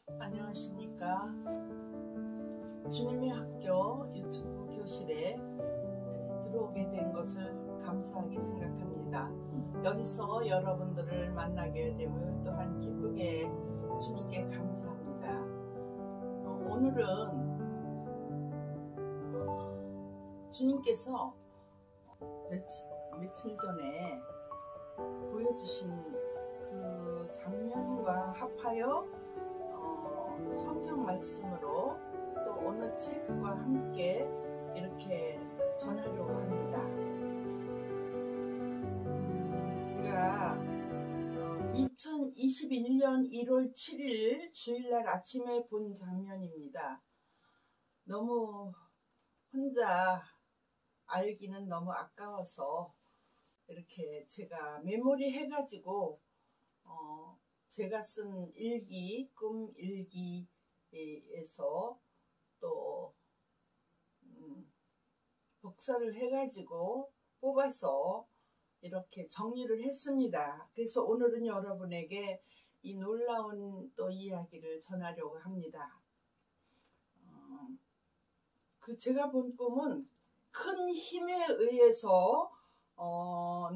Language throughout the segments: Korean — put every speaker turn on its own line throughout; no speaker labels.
안녕하십니까. 주님의 학교 유튜브 교실에 들어오게 된 것을 감사하게 생각합니다. 여기서 여러분들을 만나게 됨을 또한 기쁘게 주님께 감사합니다. 오늘은 주님께서 며칠 전에 보여주신 그 장면과 합하여 성경 말씀으로 또 어느 책과 함께 이렇게 전하려고 합니다. 제가 2021년 1월 7일 주일날 아침에 본 장면입니다. 너무 혼자 알기는 너무 아까워서 이렇게 제가 메모리 해가지고 제가 쓴 일기, 꿈 일기에서 또 복사를 해가지고 뽑아서 이렇게 정리를 했습니다. 그래서 오늘은 여러분에게 이 놀라운 또 이야기를 전하려고 합니다. 제가 본 꿈은 큰 힘에 의해서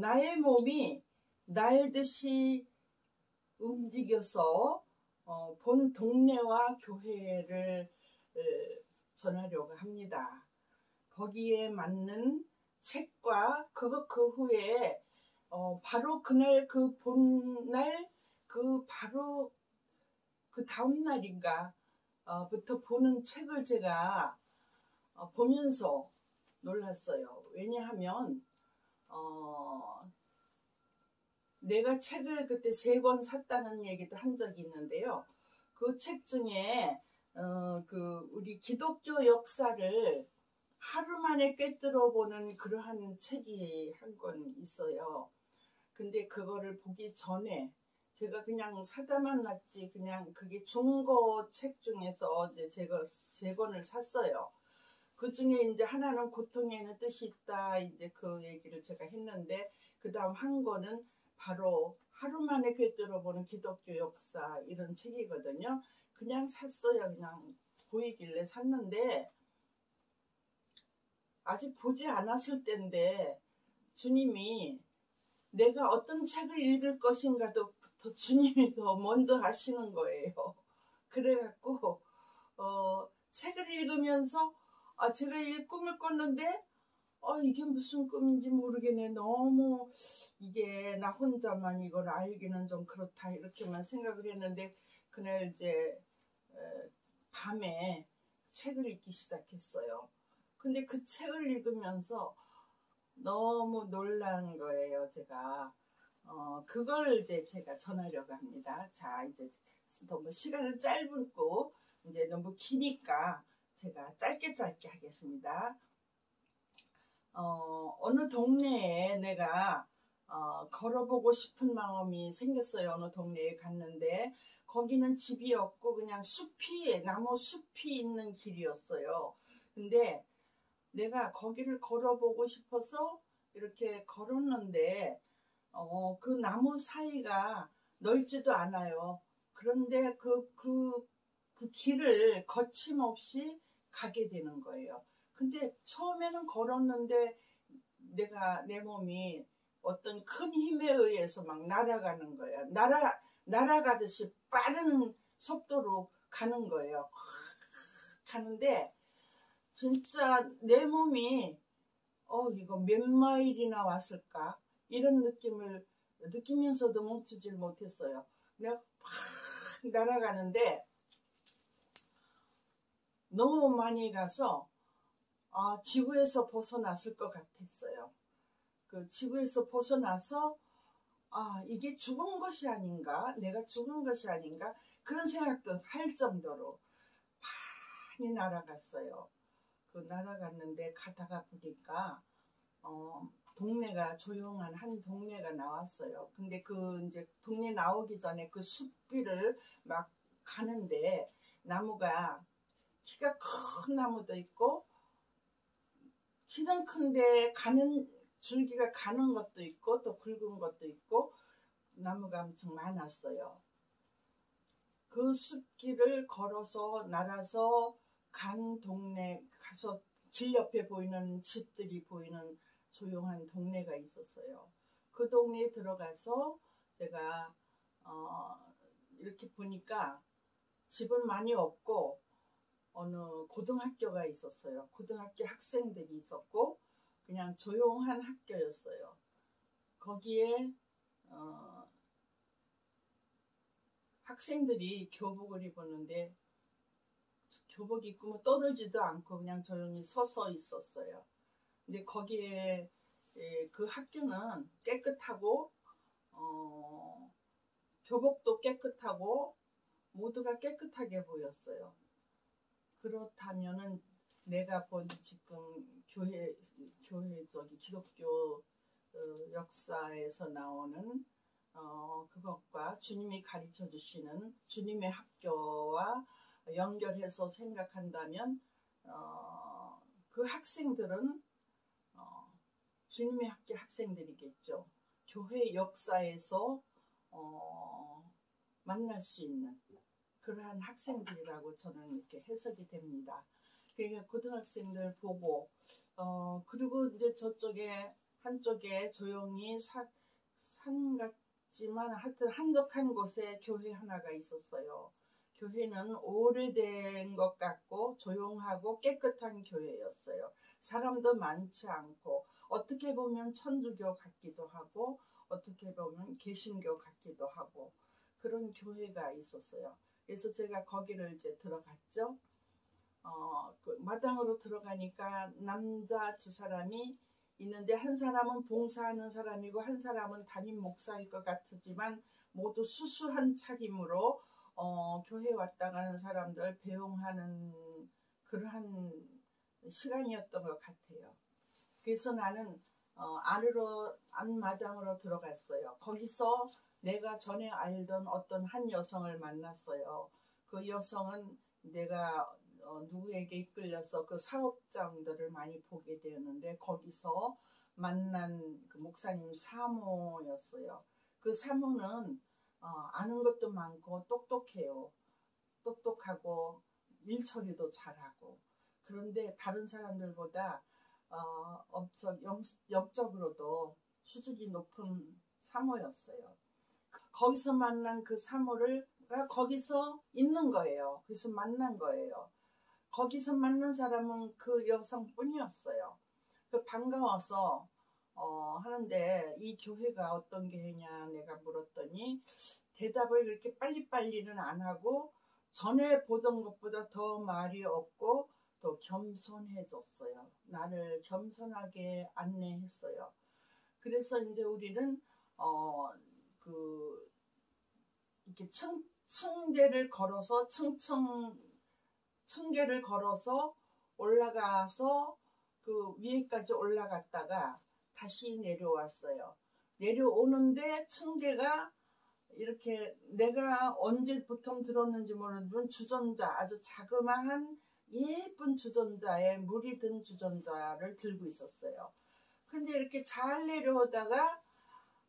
나의 몸이 날듯이 움직여서 본 동네와 교회를 전하려고 합니다. 거기에 맞는 책과 그 후에 바로 그날 그 본날 바로 그 다음 날인가 부터 보는 책을 제가 보면서 놀랐어요. 왜냐하면 내가 책을 그때 3권 샀다는 얘기도 한 적이 있는데요. 그 책 중에 우리 기독교 역사를 하루 만에 꿰뚫어 보는 그러한 책이 한 권 있어요. 근데 그거를 보기 전에 제가 그냥 사다만 놨지, 그냥 그게 중고 책 중에서 이제 제가 3권을 샀어요. 그 중에 이제 하나는 고통에는 뜻이 있다, 이제 그 얘기를 제가 했는데, 그 다음 한 권은 바로 하루 만에 꿰뚫어보는 기독교 역사, 이런 책이거든요. 그냥 샀어요. 그냥 보이길래 샀는데 아직 보지 않았을 때인데 주님이 내가 어떤 책을 읽을 것인가부터 주님이 더 먼저 하시는 거예요. 그래갖고 책을 읽으면서 제가 이 꿈을 꿨는데 이게 무슨 꿈인지 모르겠네. 너무 이게 나 혼자만 이걸 알기는 좀 그렇다, 이렇게만 생각을 했는데, 그날 이제 밤에 책을 읽기 시작했어요. 근데 그 책을 읽으면서 너무 놀란 거예요. 제가 그걸 이제 제가 전하려고 합니다. 자, 이제 너무 시간은 짧고 이제 너무 기니까 제가 짧게 하겠습니다. 어느 동네에 내가 걸어보고 싶은 마음이 생겼어요. 어느 동네에 갔는데 거기는 집이 없고 그냥 나무 숲이 있는 길이었어요. 근데 내가 거기를 걸어보고 싶어서 이렇게 걸었는데 그 나무 사이가 넓지도 않아요. 그런데 그 길을 거침없이 가게 되는 거예요. 근데 처음에는 걸었는데 내 몸이 어떤 큰 힘에 의해서 막 날아가는 거예요. 날아가듯이 빠른 속도로 가는 거예요. 가는데 진짜 내 몸이 이거 몇 마일이나 왔을까? 이런 느낌을 느끼면서도 멈추질 못했어요. 내가 팍 날아가는데 너무 많이 가서 지구에서 벗어났을 것 같았어요. 그 지구에서 벗어나서 이게 죽은 것이 아닌가? 내가 죽은 것이 아닌가? 그런 생각도 할 정도로 많이 날아갔어요. 그 날아갔는데 가다가 보니까 동네가 조용한 한 동네가 나왔어요. 근데 이제 동네 나오기 전에 그 숲길을 막 가는데 나무가 키가 큰 나무도 있고 키는 큰데 줄기가 가는 것도 있고 또 굵은 것도 있고 나무가 엄청 많았어요. 그 숲길을 걸어서 날아서 간 동네 가서 길 옆에 보이는 집들이 보이는 조용한 동네가 있었어요. 그 동네에 들어가서 제가 이렇게 보니까 집은 많이 없고 어느 고등학교가 있었어요. 고등학교 학생들이 있었고 그냥 조용한 학교였어요. 거기에 학생들이 교복을 입었는데 교복 입고 뭐 떠들지도 않고 그냥 조용히 서서 있었어요. 근데 거기에 그 학교는 깨끗하고 교복도 깨끗하고 모두가 깨끗하게 보였어요. 그렇다면은 내가 본 지금 교회 기독교 역사에서 나오는 그것과 주님이 가르쳐 주시는 주님의 학교와 연결해서 생각한다면 그 학생들은 주님의 학교 학생들이겠죠. 교회 역사에서 만날 수 있는 그러한 학생들이라고 저는 이렇게 해석이 됩니다. 그러니까 고등학생들 보고 그리고 이제 저쪽에 한쪽에 조용히 산 같지만 하여튼 한적한 곳에 교회 하나가 있었어요. 교회는 오래된 것 같고 조용하고 깨끗한 교회였어요. 사람도 많지 않고 어떻게 보면 천주교 같기도 하고 어떻게 보면 개신교 같기도 하고 그런 교회가 있었어요. 그래서 제가 거기를 이제 들어갔죠. 그 마당으로 들어가니까 남자 두 사람이 있는데 한 사람은 봉사하는 사람이고 한 사람은 담임 목사일 것 같지만 모두 수수한 차림으로 교회 왔다 가는 사람들 배웅하는 그러한 시간이었던 것 같아요. 그래서 나는 안마당으로 들어갔어요. 거기서 내가 전에 알던 어떤 한 여성을 만났어요. 그 여성은 내가 누구에게 이끌려서 그 사업장들을 많이 보게 되었는데 거기서 만난 그 목사님 사모였어요. 그 사모는 아는 것도 많고 똑똑해요. 똑똑하고 일처리도 잘하고 그런데 다른 사람들보다 영적으로도 수준이 높은 사모였어요. 거기서 만난 그 사모가 거기서 있는 거예요. 그래서 만난 거예요. 거기서 만난 사람은 그 여성뿐이었어요. 그 반가워서 하는데 이 교회가 어떤 교회냐 내가 물었더니 대답을 그렇게 빨리빨리는 안 하고 전에 보던 것보다 더 말이 없고 또 겸손해졌어요. 나를 겸손하게 안내했어요. 그래서 이제 우리는 이렇게 층계를 걸어서 층계를 걸어서 올라가서 그 위에까지 올라갔다가 다시 내려왔어요. 내려오는데 층계가 이렇게 내가 언제부터 들었는지 모르지만 주전자 아주 자그마한 예쁜 주전자에 물이 든 주전자를 들고 있었어요. 근데 이렇게 잘 내려오다가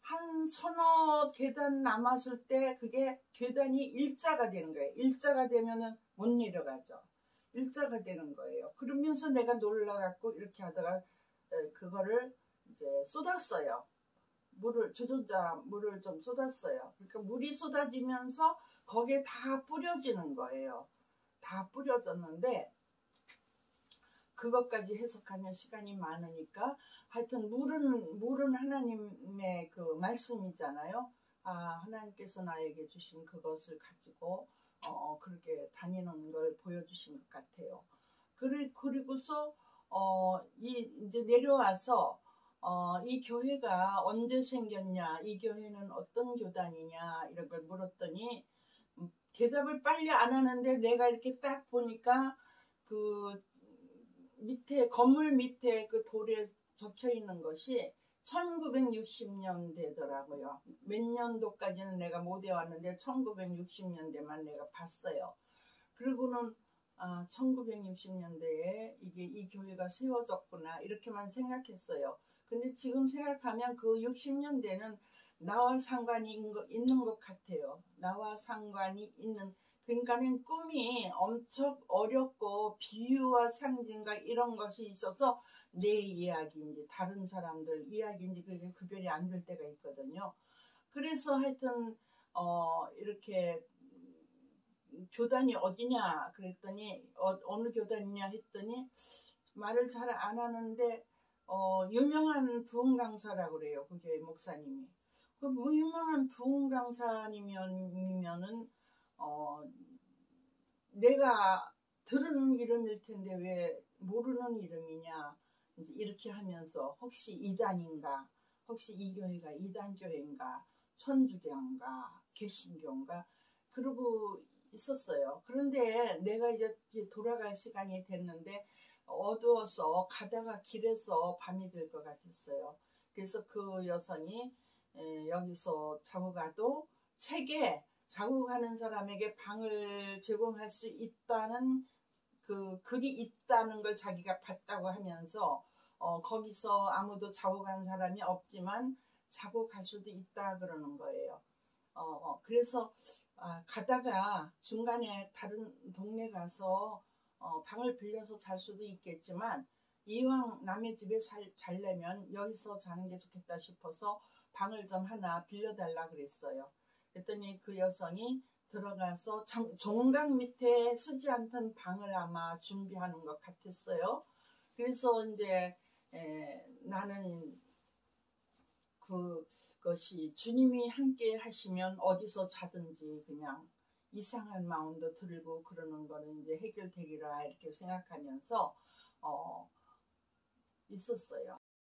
한 서너 계단 남았을 때 그게 계단이 일자가 되는 거예요. 일자가 되면은 못 내려가죠. 일자가 되는 거예요. 그러면서 내가 놀라갖고 이렇게 하다가 그거를 이제 쏟았어요. 주전자 물을 좀 쏟았어요. 그러니까 물이 쏟아지면서 거기에 다 뿌려지는 거예요. 다 뿌려졌는데 그것까지 해석하면 시간이 많으니까 하여튼 물은 하나님의 그 말씀이잖아요. 하나님께서 나에게 주신 그것을 가지고 그렇게 다니는 걸 보여주신 것 같아요. 그리고서 이제 내려와서 이 교회가 언제 생겼냐, 이 교회는 어떤 교단이냐 이런 걸 물었더니 대답을 빨리 안 하는데 내가 이렇게 딱 보니까 그 건물 밑에 그 돌에 적혀 있는 것이 1960년대더라고요. 몇 년도까지는 내가 못 외웠는데 1960년대만 내가 봤어요. 그리고는 1960년대에 이 교회가 세워졌구나 이렇게만 생각했어요. 근데 지금 생각하면 그 60년대는 나와 상관이 있는 것 같아요. 나와 상관이 있는 그러니까는 꿈이 엄청 어렵고 비유와 상징과 이런 것이 있어서 내 이야기인지 다른 사람들 이야기인지 그게 구별이 안 될 때가 있거든요. 그래서 하여튼 이렇게 교단이 어디냐 그랬더니 어느 교단이냐 했더니 말을 잘 안 하는데 유명한 부흥 강사라고 그래요. 그게 목사님이. 그 유명한 부흥 강사님이면은 내가 들은 이름일 텐데 왜 모르는 이름이냐 이제 이렇게 하면서 혹시 이단인가 혹시 이 교회가 이단 교회인가 천주교인가 개신교인가 그러고 있었어요. 그런데 내가 이제 돌아갈 시간이 됐는데 어두워서 가다가 길에서 밤이 될 것 같았어요. 그래서 그 여성이 여기서 자고 가도 책에 자고 가는 사람에게 방을 제공할 수 있다는 그 글이 있다는 걸 자기가 봤다고 하면서 거기서 아무도 자고 간 사람이 없지만 자고 갈 수도 있다 그러는 거예요. 그래서 가다가 중간에 다른 동네 가서 방을 빌려서 잘 수도 있겠지만 이왕 남의 집에 자려면 여기서 자는 게 좋겠다 싶어서 방을 좀 하나 빌려달라 그랬어요. 그랬더니 그 여성이 들어가서 종각 밑에 쓰지 않던 방을 아마 준비하는 것 같았어요. 그래서 이제 나는 그것이 주님이 함께 하시면 어디서 자든지 그냥 이상한 마음도 들고 그러는 거는 이제 해결되리라 이렇게 생각하면서 있었어요.